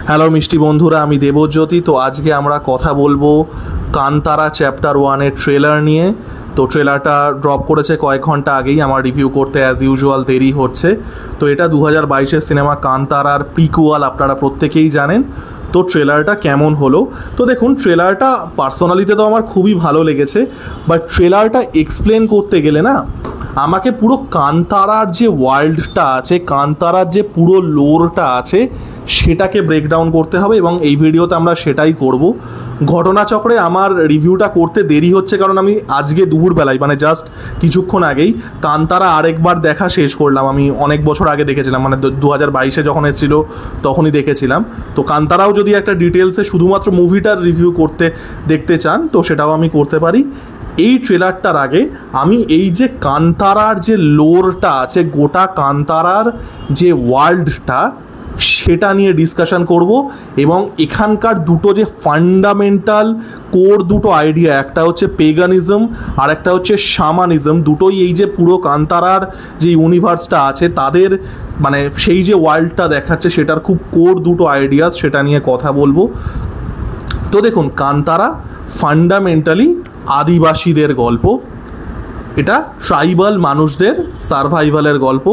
Hello মিষ্টি বন্ধুরা, আমি দেবজ্যোতি। তো আজকে আমরা কথা বলবো কান্তারা চ্যাপ্টার 1-এর ট্রেলার নিয়ে। তো ট্রেলারটা ড্রপ করেছে কয়েক ঘন্টা আগেই, আমার রিভিউ করতে অ্যাজ ইউজুয়াল দেরি হচ্ছে। তো এটা 2022-এর সিনেমা কান্তারার প্রিকুয়াল, আপনারা প্রত্যেকেই জানেন। তো ট্রেলারটা কেমন হলো? তো দেখুন, ট্রেলারটা পার্সোনালিতে তো আমার খুবই ভালো লেগেছে, বাট ট্রেলারটা এক্সপ্লেন করতে গেলে না, আমাকে পুরো কান্তারার যে ওয়ার্ল্ডটা আছে, কান্তারার যে পুরো লোরটা আছে, সেটাকে ব্রেকডাউন করতে হবে, এবং এই ভিডিওতে আমরা সেটাই করব। ঘটনাচক্রে আমার রিভিউটা করতে দেরি হচ্ছে কারণ আমি আজকে দুপুরবেলায়, মানে জাস্ট কিছুক্ষণ আগেই, কান্তারা আরেকবার দেখা শেষ করলাম। আমি অনেক বছর আগে দেখেছিলাম, মানে 2022-এ যখন এসেছিল তখনই দেখেছিলাম। তো কান্তারাও যদি একটা ডিটেলসে শুধুমাত্র মুভিটার রিভিউ করতে দেখতে চান, তো সেটাও আমি করতে পারি। এই ট্রেলারটার আগে আমি এই যে কান্তারার যে লোরটা আছে, গোটা কান্তারার যে ওয়ার্ল্ডটা, সেটা নিয়ে ডিসকাশন করব। এবং এখানকার দুটো যে ফান্ডামেন্টাল কোর দুটো আইডিয়া, একটা হচ্ছে পেগানিজম আর একটা হচ্ছে শামানিজম, দুটোই এই যে পুরো কান্তারার যে ইউনিভার্সটা আছে তাদের, মানে সেই যে ওয়ার্ল্ডটা দেখাচ্ছে, সেটার খুব কোর দুটো আইডিয়া, সেটা নিয়ে কথা বলবো। তো দেখুন, কান্তারা ফান্ডামেন্টালি আদিবাসীদের গল্প। এটা ট্রাইবাল মানুষদের সার্ভাইভালের গল্প।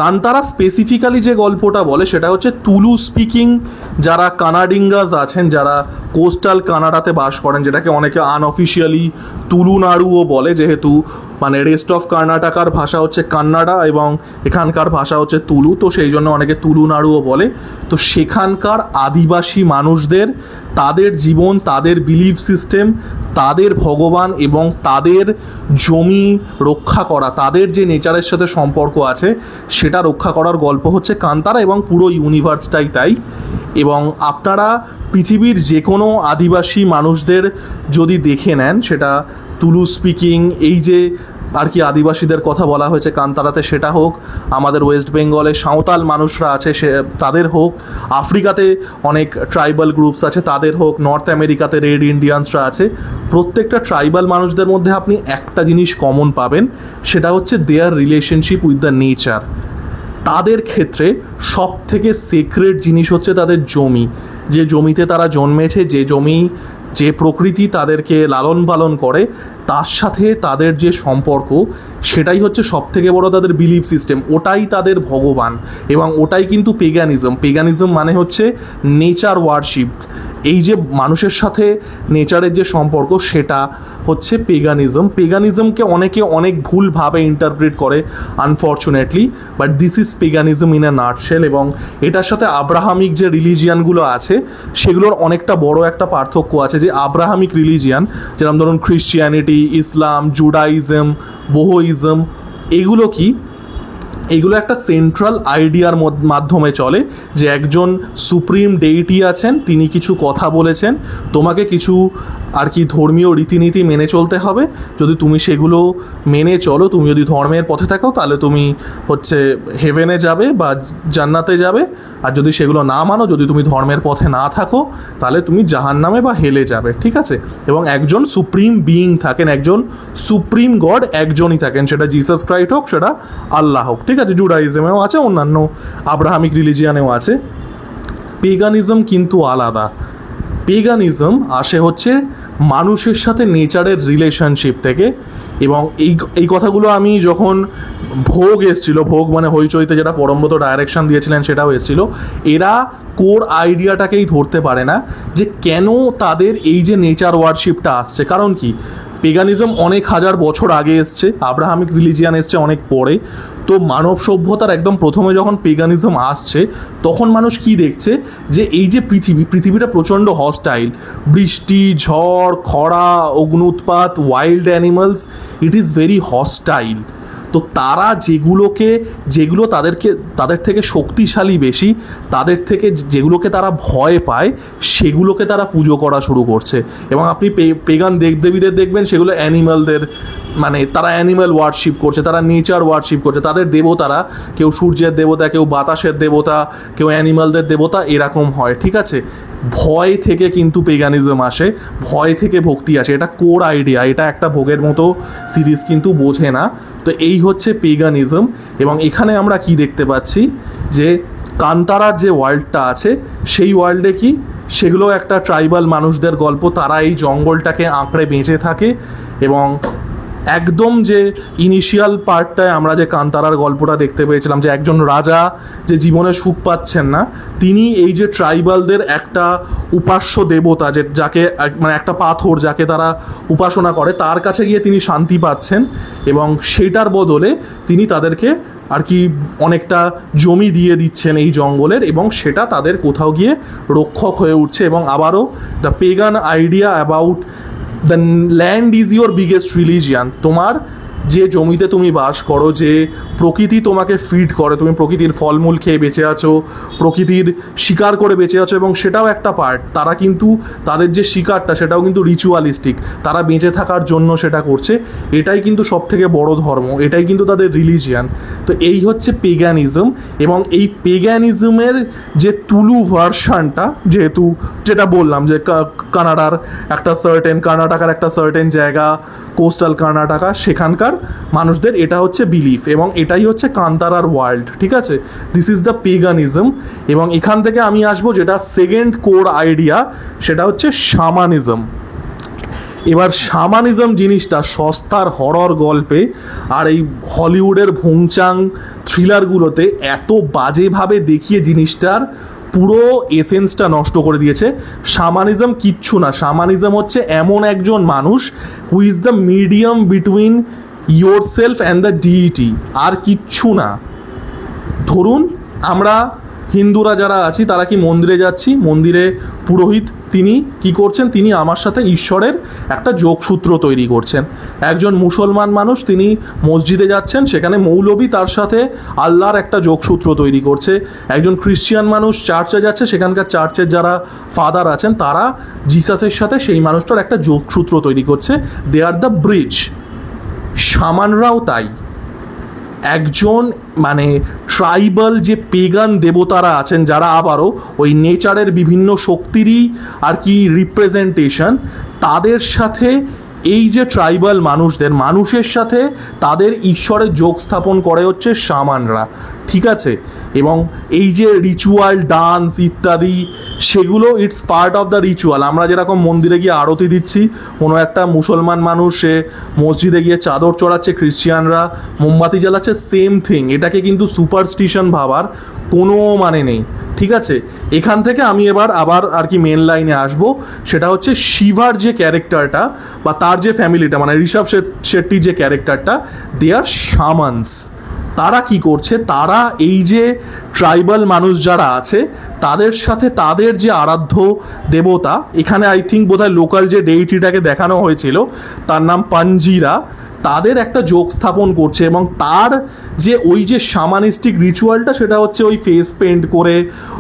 কান্তারা স্পেসিফিক্যালি যে গল্পটা বলে সেটা হচ্ছে তুলু স্পিকিং যারা কানাডিঙ্গাস আছেন, যারা কোস্টাল কানাডাতে বাস করেন, যেটাকে অনেকে আনঅফিসিয়ালি তুলুনাড়ুও বলে, যেহেতু মানে রেস্ট অফ কর্ণাটকার ভাষা হচ্ছে কান্নাডা এবং এখানকার ভাষা হচ্ছে তুলু, তো সেই জন্য অনেকে তুলুনাড়ুও বলে। তো সেখানকার আদিবাসী মানুষদের, তাদের জীবন, তাদের বিলিফ সিস্টেম, তাদের ভগবান এবং তাদের জমি রক্ষা করা, তাদের যে নেচারের সাথে সম্পর্ক আছে সেটা রক্ষা করার গল্প হচ্ছে কান্তারা, এবং পুরো ইউনিভার্সটাই তাই। এবং আপনারা পৃথিবীর যে কোনো আদিবাসী মানুষদের যদি দেখে নেন, সেটা তুলু স্পিকিং এই যে আর কি আদিবাসীদের কথা বলা হয়েছে কান্তারাতে, সেটা হোক, আমাদের ওয়েস্ট বেঙ্গলে সাঁওতাল মানুষরা আছে সে তাদের হোক, আফ্রিকাতে অনেক ট্রাইবাল গ্রুপস আছে তাদের হোক, নর্থ আমেরিকাতে রেড ইন্ডিয়ানসরা আছে, প্রত্যেকটা ট্রাইবাল মানুষদের মধ্যে আপনি একটা জিনিস কমন পাবেন, সেটা হচ্ছে দেয়ার রিলেশনশিপ উইথ দ্য নেচার। তাদের ক্ষেত্রে সব থেকে সিক্রেট জিনিস হচ্ছে তাদের জমি, যে জমিতে তারা জন্মেছে, যে জমি, যে প্রকৃতি তাদেরকে লালন পালন করে, তার সাথে তাদের যে সম্পর্ক, সেটাই হচ্ছে সব থেকে বড় তাদের বিলিফ সিস্টেম, ওটাই তাদের ভগবান। এবং ওটাই কিন্তু পেগানিজম। পেগানিজম মানে হচ্ছে নেচার ওয়ার্শিপ। এই যে মানুষের সাথে নেচারের যে সম্পর্ক, সেটা হচ্ছে পেগানিজম। পেগানিজমকে অনেকে অনেক ভুলভাবে ইন্টারপ্রিট করে unfortunately, but this is paganism in a nutshell. এবং এটার সাথে আব্রাহামিক যে রিলিজিয়ানগুলো আছে সেগুলোর অনেকটা বড় একটা পার্থক্য আছে। যে আব্রাহামিক রিলিজিয়ান, যেরকম ধরুন খ্রিশ্চিয়ানিটি, ইসলাম, জুডাইজম, বোহোইজম, এগুলো কি, এগুলো একটা সেন্ট্রাল আইডিয়ার মাধ্যমে চলে, যে একজন সুপ্রিম ডেইটি আছেন, তিনি কিছু কথা বলেছেন, তোমাকে কিছু আর কি ধর্মীয় রীতিনীতি মেনে চলতে হবে। যদি তুমি সেগুলো মেনে চলো, তুমি যদি ধর্মের পথে থাকো, তাহলে তুমি হচ্ছে হেভেনে যাবে বা জান্নাতে যাবে। আর যদি সেগুলো না মানো, যদি তুমি ধর্মের পথে না থাকো, তাহলে তুমি জাহান্নামে বা হেলে যাবে, ঠিক আছে? এবং একজন সুপ্রিম বিইং থাকেন, একজন সুপ্রিম গড একজনই থাকেন, সেটা জিসাস ক্রাইস্ট হোক, সেটা আল্লাহ হোক, ঠিক আছে? জুডাইজমেও আছে, অন্যান্য আব্রাহামিক রিলিজিয়ানেও আছে। পেগানিজম কিন্তু আলাদা। পেগানিজম আসে হচ্ছে মানুষের সাথে নেচারের রিলেশনশিপ থেকে। এবং এই কথাগুলো আমি যখন ভোগ এসেছিল, ভোগ মানে হইচইতে যেটা পরমব্রত ডাইরেকশন দিয়েছিলেন, সেটাও এসেছিল, এরা কোর আইডিয়াটাকেই ধরতে পারে না যে কেন তাদের এই যে নেচার ওয়ার্শিপটা আসছে। কারণ কি, পেগানিজম অনেক হাজার বছর আগে এসছে, আব্রাহামিক রিলিজিয়ান এসছে অনেক পরে। তো মানব সভ্যতার একদম প্রথমে যখন পেগানিজম আসছে, তখন মানুষ কি দেখছে, যে এই যে পৃথিবীটা প্রচণ্ড হস্টাইল, বৃষ্টি, ঝড়, খরা, অগ্নুৎপাত, wild animals, it is very hostile. তো তারা যেগুলো তাদের থেকে শক্তিশালী বেশি, তাদের থেকে যেগুলোকে তারা ভয় পায়, সেগুলোকে তারা পুজো করা শুরু করছে। এবং আপনি পেগান দেবদেবীদের দেখবেন, সেগুলো অ্যানিমালদের, মানে তারা অ্যানিম্যাল ওয়ার্শিপ করছে, তারা নেচার ওয়ার্শিপ করছে। তাদের দেবতারা, কেউ সূর্যের দেবতা, কেউ বাতাসের দেবতা, কেউ অ্যানিমালদের দেবতা, এরকম হয়, ঠিক আছে? ভয় থেকে কিন্তু পেগানিজম আসে, ভয় থেকে ভক্তি আসে, এটা কোর আইডিয়া। এটা একটা ভোগের মতো সিরিজ কিন্তু বোঝে না। তো এই হচ্ছে পেগানিজম। এবং এখানে আমরা কি দেখতে পাচ্ছি, যে কান্তারার যে ওয়ার্ল্ডটা আছে সেই ওয়ার্ল্ডে কি সেগুলো একটা ট্রাইবাল মানুষদের গল্প, তারা এই জঙ্গলটাকে আঁকড়ে বেঁচে থাকে এবং একদম যে ইনিশিয়াল পার্টটায় আমরা যে কান্তারার গল্পটা দেখতে পেয়েছিলাম যে একজন রাজা যে জীবনে সুখ পাচ্ছেন না, তিনি এই যে ট্রাইবালদের একটা উপাস্য দেবতা যে যাকে মানে একটা পাথর যাকে তারা উপাসনা করে তার কাছে গিয়ে তিনি শান্তি পাচ্ছেন এবং সেটার বদলে তিনি তাদেরকে আর কি অনেকটা জমি দিয়ে দিচ্ছেন এই জঙ্গলের এবং সেটা তাদের কোথাও গিয়ে রক্ষক হয়ে উঠছে। এবং আবারও the pagan idea about the land is your biggest religion, তোমার যে জমিতে তুমি বাস করো, যে প্রকৃতি তোমাকে ফিড করে, তুমি প্রকৃতির ফলমূল খেয়ে বেঁচে আছো, প্রকৃতির শিকার করে বেঁচে আছো এবং সেটাও একটা পার্ট। তারা কিন্তু তাদের যে শিকারটা সেটাও কিন্তু রিচুয়ালিস্টিক, তারা বেঁচে থাকার জন্য সেটা করছে, এটাই কিন্তু সব থেকে বড় ধর্ম, এটাই কিন্তু তাদের রিলিজিয়ান। তো এই হচ্ছে পেগানিজম এবং এই পেগানিজমের যে তুলু ভার্সানটা, যেহেতু যেটা বললাম যে কানাডার একটা সার্টেন, কর্ণাটকার একটা সার্টেন জায়গা কোস্টাল কর্ণাটকা, সেখানকার মানুষদের এটা হচ্ছে বিলিফ এবং এটাই হচ্ছে কান্তারার ওয়ার্ল্ড। ঠিক আছে, দিস ইজ দ্য পেগানিজম। এবং এখান থেকে আমি আসবো যেটা সেকেন্ড কোর আইডিয়া, সেটা হচ্ছে শামানিজম। এবার শামানিজম জিনিসটা সস্তার হরর গল্পে আর এই হলিউডের ভুংচাং থ্রিলারগুলোতে এত বাজেভাবে দেখিয়ে জিনিসটার পুরো এসেন্সটা নষ্ট করে দিয়েছে। শামানিজম কিচ্ছু না, শামানিজম হচ্ছে এমন একজন মানুষ who is the medium between yourself and the deity, আর কিচ্ছু না। ধরুন আমরা হিন্দুরা যারা আছি তারা কি মন্দিরে যাচ্ছি, মন্দিরে পুরোহিত তিনি কি করছেন, তিনি আমার সাথে ঈশ্বরের একটা যোগসূত্র তৈরি করছেন। একজন মুসলমান মানুষ তিনি মসজিদে যাচ্ছেন, সেখানে মৌলবী তার সাথে আল্লাহর একটা যোগসূত্র তৈরি করছে। একজন খ্রিস্টান মানুষ চার্চে যাচ্ছে, সেখানকার চার্চের যারা ফাদার আছেন তারা জিসাসের সাথে সেই মানুষটার একটা যোগসূত্র তৈরি করছে। দে আর দ্য ব্রিজ। শামানরাও তাই, একজন মানে ট্রাইবাল যে পেগান দেবতারা আছেন যারা আবারও ওই নেচারের বিভিন্ন শক্তিরই আর কি রিপ্রেজেন্টেশন, তাদের সাথে এই যে ট্রাইবাল মানুষের সাথে তাদের ঈশ্বরের যোগ স্থাপন করে হচ্ছে শামানরা। ঠিক আছে, এবং এই যে রিচুয়াল ডান্স ইত্যাদি সেগুলো it's part of the ritual. আমরা যেরকম মন্দিরে গিয়ে আরতি দিচ্ছি, কোনো একটা মুসলমান মানুষ সে মসজিদে গিয়ে চাদর চড়াচ্ছে, খ্রিস্টিয়ানরা মোমবাতি জ্বালাচ্ছে, সেম থিং। এটাকে কিন্তু সুপারস্টিশন ভাবার কোনো মানে নেই। ঠিক আছে, এখান থেকে আমি আবার আর কি মেন লাইনে আসবো, সেটা হচ্ছে শিভার যে ক্যারেক্টারটা বা তার যে ফ্যামিলিটা মানে ঋষভ শেট্টি যে ক্যারেক্টারটা, দে আর শামানস। তারা কি করছে, তারা এই যে ট্রাইবাল মানুষ যারা আছে তাদের সাথে তাদের যে আরাধ্য দেবতা, এখানে আই থিঙ্ক বোধহয় লোকাল যে ডেইটিটাকে দেখানো হয়েছিল তার নাম পাঞ্জিরা, তাদের একটা যোগ স্থাপন করছে এবং তার যে ওই যে শামানিস্টিক রিচুয়ালটা সেটা হচ্ছে ওই ফেস পেন্ট করে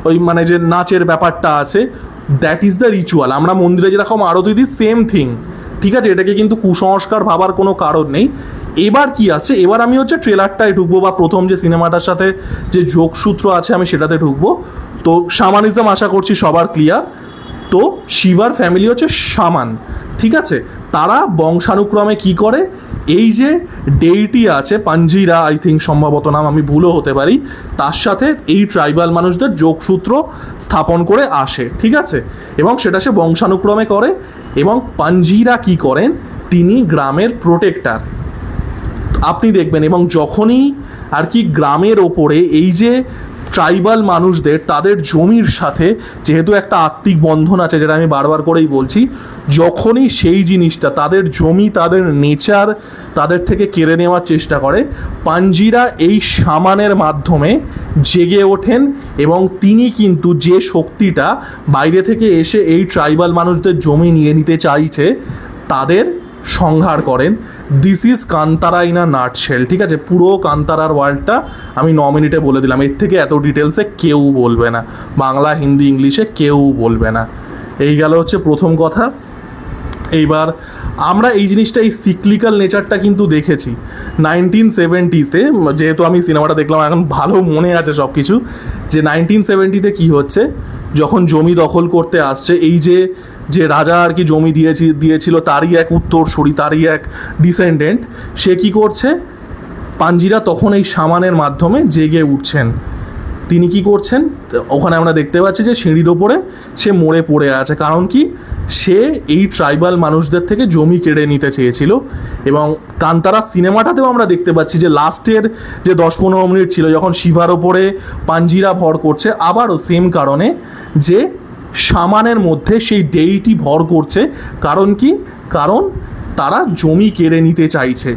ওই মানে যে নাচের ব্যাপারটা আছে, দ্যাট ইজ দ্য রিচুয়াল। আমরা মন্দিরে যেরকম আরতি দিই সেম থিং। ঠিক আছে, এটাকে কিন্তু কুসংস্কার ভাবার কোনো কারণ নেই। এবার কি আছে, এবার আমি হচ্ছে ট্রেলারটায় ঢুকবো বা প্রথম যে সিনেমাটার সাথে যে যোগসূত্র আছে আমি সেটাতে ঢুকবো। তো শামানিজম আশা করছি সবার ক্লিয়ার। তো শিভার ফ্যামিলি হচ্ছে শামান। ঠিক আছে, তারা বংশানুক্রমে কি করে, এই যে ডেইটি আছে পাঞ্জিরা আই থিঙ্ক সম্ভবত নাম, আমি ভুলও হতে পারি, তার সাথে এই ট্রাইবাল মানুষদের যোগসূত্র স্থাপন করে আসে। ঠিক আছে, এবং সেটা সে বংশানুক্রমে করে। এবং পাঞ্জিরা কি করেন, তিনি গ্রামের প্রোটেক্টার আপনি দেখবেন। এবং যখনই আর কি গ্রামের ওপরে এই যে ট্রাইবাল মানুষদের তাদের জমির সাথে যেহেতু একটা আত্মিক বন্ধন আছে, যেটা আমি বারবার করেই বলছি, যখনই সেই জিনিসটা তাদের জমি তাদের নেচার তাদের থেকে কেড়ে নেওয়ার চেষ্টা করে, পাঞ্জিরা এই শামানের মাধ্যমে জেগে ওঠেন এবং তিনি কিন্তু যে শক্তিটা বাইরে থেকে এসে এই ট্রাইবাল মানুষদের জমি নিয়ে নিতে চাইছে তাদের সংহার করেন। This is Kantara in a nutshell. ঠিক আছে, পুরো কান্তারার ওয়ার্ল্ডটা আমি 9 মিনিটে বলে দিলাম, এর থেকে এত ডিটেলসে কেউ বলবে না, বাংলা হিন্দি ইংলিশে কেউ বলবে না। এই গেল হচ্ছে প্রথম কথা। এইবার আমরা এই জিনিসটা এই সিক্লিক্যাল নেচারটা কিন্তু দেখেছি 1970s-এ, যেহেতু আমি সিনেমাটা দেখলাম এখন ভালো মনে আছে সব কিছু, যে 1970-তে কী হচ্ছে, যখন জমি দখল করতে আসছে এই যে রাজা আর কি জমি দিয়েছিল তারই এক উত্তরসূরি, তারই এক ডিসেন্ডেন্ট, সে কি করছে, পাঞ্জিরা তখন এই শামানের মাধ্যমে জেগে উঠছেন তিনি কি করছেন, ওখানে আমরা দেখতে পাচ্ছি যে সিঁড়ির ওপরে সে মরে পড়ে আছে। কারণ কি, সে এই ট্রাইবাল মানুষদের থেকে জমি কেড়ে নিতে চেয়েছিল। এবং কান্তারা সিনেমাটাতেও আমরা দেখতে পাচ্ছি যে লাস্টের যে 10-15 মিনিট ছিল, যখন শিভার ওপরে পাঞ্জিরা ভর করছে, আবারও সেম কারণে যে শামানের মধ্যে সেই ডেইটি ভর করছে। কারণ কি, কারণ তারা জমি কেড়ে নিতে চাইছে।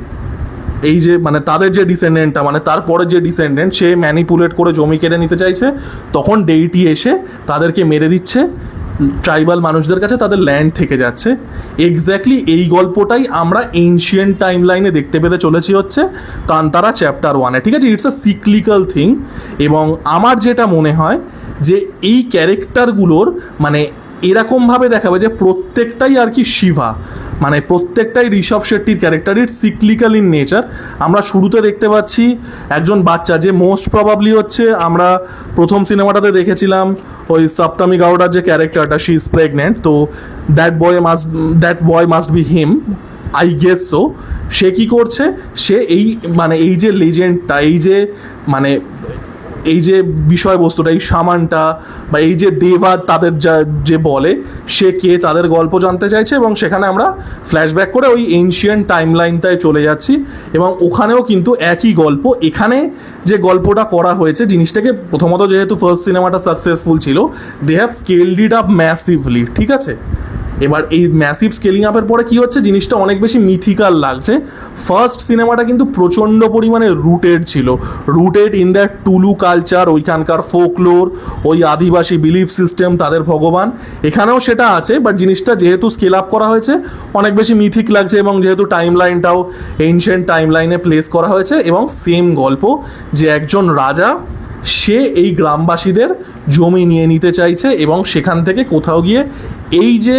এই যে মানে তাদের যে ডিসেন্ডেন্টটা, মানে তারপরে যে ডিসেন্ডেন্ট, সে ম্যানিপুলেট করে জমি কেড়ে নিতে চাইছে, তখন ডেইটি এসে তাদেরকে মেরে দিচ্ছে, ট্রাইবাল মানুষদের কাছে তাদের ল্যান্ড থেকে যাচ্ছে। এক্স্যাক্টলি এই গল্পটাই আমরা এনশিয়েন্ট টাইম লাইনে দেখতে পেতে চলেছি হচ্ছে কান্তারা চ্যাপ্টার 1-এ। ঠিক আছে, ইটস আ সিক্লিক্যাল থিং। এবং আমার যেটা মনে হয় যে এই ক্যারেক্টারগুলোর মানে এরকমভাবে দেখাবে যে প্রত্যেকটাই আর কি শিভা, মানে প্রত্যেকটাই ঋষভ শেট্টির character, it cyclical in nature. আমরা শুরুতে দেখতে পাচ্ছি একজন বাচ্চা, যে মোস্ট প্রবাবলি হচ্ছে আমরা প্রথম সিনেমাটাতে দেখেছিলাম ওই সপ্তমী গাওডার যে ক্যারেক্টারটা, শি ইজ প্রেগনেন্ট, তো that boy must be him, I guess so. সে কি করছে, সে এই মানে এই যে লেজেন্ডটা, এই যে মানে এই যে বিষয়বস্তুটা, এই সামানটা বা এই যে দেবাদ তাদের যে বলে, সে কে, তাদের গল্প জানতে চাইছে। এবং সেখানে আমরা ফ্ল্যাশব্যাক করে ওই এনশিয়েন্ট টাইম লাইনটায় চলে যাচ্ছি। এবং ওখানেও কিন্তু একই গল্প। এখানে যে গল্পটা করা হয়েছে, জিনিসটাকে প্রথমত যেহেতু ফার্স্ট সিনেমাটা সাকসেসফুল ছিল, they have scaled it up massively. ঠিক আছে, এবার এই ম্যাসিভ স্কেলিং আপের পরে কি হচ্ছে, জিনিসটা অনেক বেশি মিথিক্যাল লাগছে। ফার্স্ট সিনেমাটা কিন্তু প্রচণ্ড পরিমাণে রুটেড ছিল, rooted in that Tulu culture, ওইখানকার ফোকলোর, ওই আদিবাসী বিলিফ সিস্টেম, তাদের ভগবান, এখানেও সেটা আছে। বাট জিনিসটা যেহেতু স্কেল আপ করা হয়েছে, অনেক বেশি মিথিক লাগছে। এবং যেহেতু টাইম লাইনটাও এনশিয়েন্ট টাইম লাইনে প্লেস করা হয়েছে, এবং সেম গল্প যে একজন রাজা, সে এই গ্রামবাসীদের জমি নিয়ে নিতে চাইছে এবং সেখান থেকে কোথাও গিয়ে এই যে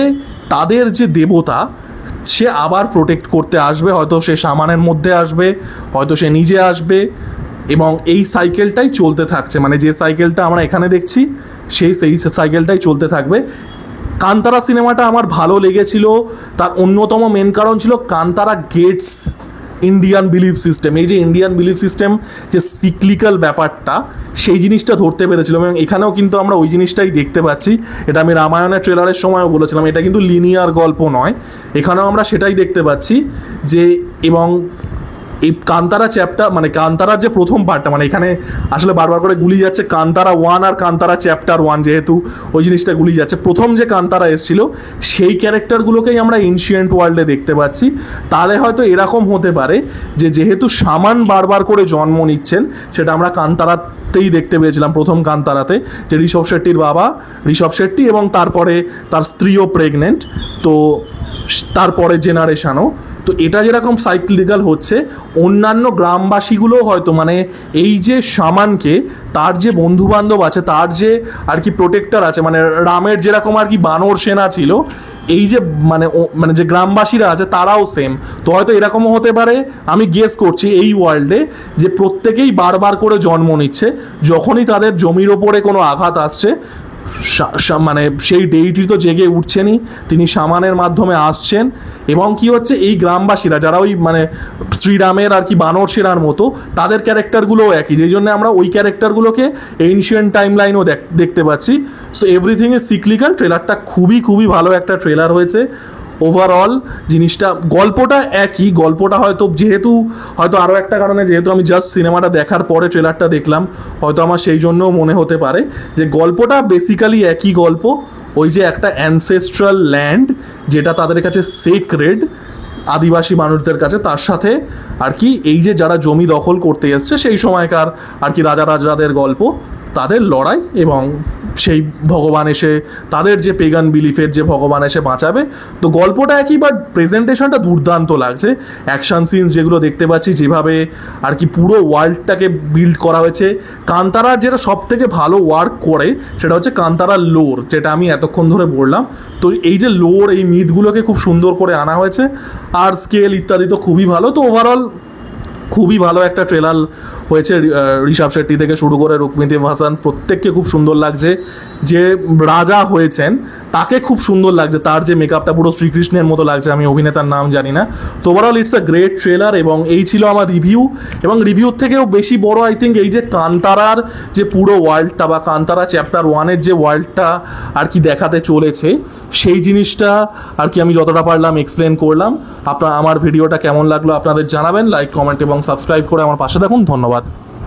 তাদের যে দেবতা, সে আবার প্রোটেক্ট করতে আসবে। হয়তো সে সামানের মধ্যে আসবে, হয়তো সে নিজে আসবে, এবং এই সাইকেলটাই চলতে থাকছে। মানে যে সাইকেলটা আমরা এখানে দেখছি, সেই সাইকেলটাই চলতে থাকবে। কান্তারা সিনেমাটা আমার ভালো লেগেছিল, তার অন্যতম মেন কারণ ছিল Kantara gets Indian belief system. এই যে ইন্ডিয়ান বিলিফ সিস্টেম, যে সিক্লিক্যাল ব্যাপারটা, সেই জিনিসটা ধরতে পেরেছিলাম। এবং এখানেও কিন্তু আমরা ওই জিনিসটাই দেখতে পাচ্ছি। এটা আমি রামায়ণের ট্রেলারের সময়ও বলেছিলাম, এটা কিন্তু লিনিয়ার গল্প নয়। এখানেও আমরা সেটাই দেখতে পাচ্ছি যে, এবং এই কান্তারা চ্যাপ্টার মানে কান্তারার যে প্রথম পার্টটা, মানে এখানে আসলে বারবার করে গুলি যাচ্ছে কান্তারা 1 আর কান্তারা চ্যাপ্টার 1, যেহেতু ওই জিনিসটা গুলি যাচ্ছে। প্রথম যে কান্তারা এসেছিল, সেই ক্যারেক্টারগুলোকেই আমরা এনশিয়েন্ট ওয়ার্ল্ডে দেখতে পাচ্ছি। তাহলে হয়তো এরকম হতে পারে যে যেহেতু সামান বারবার করে জন্ম নিচ্ছেন, সেটা আমরা কান্তারাতেই দেখতে পেয়েছিলাম, প্রথম কান্তারাতে, যে ঋষভ শেট্টির বাবা ঋষভ শেট্টি এবং তারপরে তার স্ত্রীও প্রেগনেন্ট, তো তারপরে জেনারেশনও। তো এটা যেরকম সাইক্লিক্যাল হচ্ছে, অন্যান্য গ্রামবাসীগুলো হয়তো মানে এই যে সামানকে, তার যে বন্ধু বান্ধব আছে, তার যে আর কি প্রোটেক্টর আছে, মানে রামের যেরকম আর কি বানর সেনা ছিল, এই যে মানে যে গ্রামবাসীরা আছে তারাও সেম। তো হয়তো এরকমও হতে পারে, আমি গেস করছি, এই ওয়ার্ল্ডে যে প্রত্যেকেই বারবার করে জন্ম নিচ্ছে, যখনই তাদের জমির ওপরে কোনো আঘাত আসছে, মানে সেই ডেইটি তো জেগে উঠছেনই, তিনি সামানের মাধ্যমে আসছেন। এবং কি হচ্ছে, এই গ্রামবাসীরা যারা ওই মানে শ্রীরামের আর কি বানর সেনার মতো, তাদের ক্যারেক্টারগুলোও একই, যেই জন্য আমরা ওই ক্যারেক্টারগুলোকে এনশিয়েন্ট টাইম লাইনও দেখতে পাচ্ছি। So everything is cyclical. ট্রেলারটা খুবই খুবই ভালো একটা ট্রেলার হয়েছে। ওভারঅল জিনিসটা, গল্পটা একই, গল্পটা হয়তো যেহেতু হয়তো আরও একটা কারণে, যেহেতু আমি জাস্ট সিনেমাটা দেখার পরে ট্রেলারটা দেখলাম, হয়তো আমার সেই জন্য মনে হতে পারে যে গল্পটা বেসিক্যালি একই গল্প। ওই যে একটা অ্যানসেস্ট্রাল ল্যান্ড, যেটা তাদের কাছে সেক্রেড, আদিবাসী মানুষদের কাছে, তার সাথে আর কি এই যে যারা জমি দখল করতে এসছে সেই সময়কার আর কি রাজাদের গল্প, তাদের লড়াই, এবং সেই ভগবান এসে তাদের যে পেগান বিলিফের যে ভগবান এসে বাঁচাবে। তো গল্পটা একই, বাট প্রেজেন্টেশনটা দুর্দান্ত লাগছে। অ্যাকশন সিনস যেগুলো দেখতে পাচ্ছি, যেভাবে আর কি পুরো ওয়ার্ল্ডটাকে বিল্ড করা হয়েছে। কান্তারার যেটা সব থেকে ভালো ওয়ার্ক করে, সেটা হচ্ছে কান্তারার লোর, যেটা আমি এতক্ষণ ধরে বললাম। তো এই যে লোর, এই মিথগুলোকে খুব সুন্দর করে আনা হয়েছে, আর স্কেল ইত্যাদি তো খুবই ভালো। তো ওভারঅল খুবই ভালো একটা ট্রেলার হয়েছে। ঋষভ শেট্টি থেকে শুরু করে রুক্মিণী ভাসান, প্রত্যেককে খুব সুন্দর লাগছে। যে রাজা হয়েছেন তাকে খুব সুন্দর লাগছে, তার যে মেকআপটা পুরো শ্রীকৃষ্ণের মতো লাগছে, আমি অভিনেতার নাম জানি না। তো overall it's a great trailer, এবং এই ছিল আমার রিভিউ। এবং রিভিউর থেকেও বেশি বড় আই থিঙ্ক এই যে কান্তারার যে পুরো ওয়ার্ল্ডটা বা কান্তারা চ্যাপ্টার 1-এর যে ওয়ার্ল্ডটা আর কি দেখাতে চলেছে, সেই জিনিসটা আর কি আমি যতটা পারলাম এক্সপ্লেন করলাম। আমার ভিডিওটা কেমন লাগলো আপনাদের জানাবেন, লাইক, কমেন্ট এবং সাবস্ক্রাইব করে আমার পাশে থাকুন। ধন্যবাদ।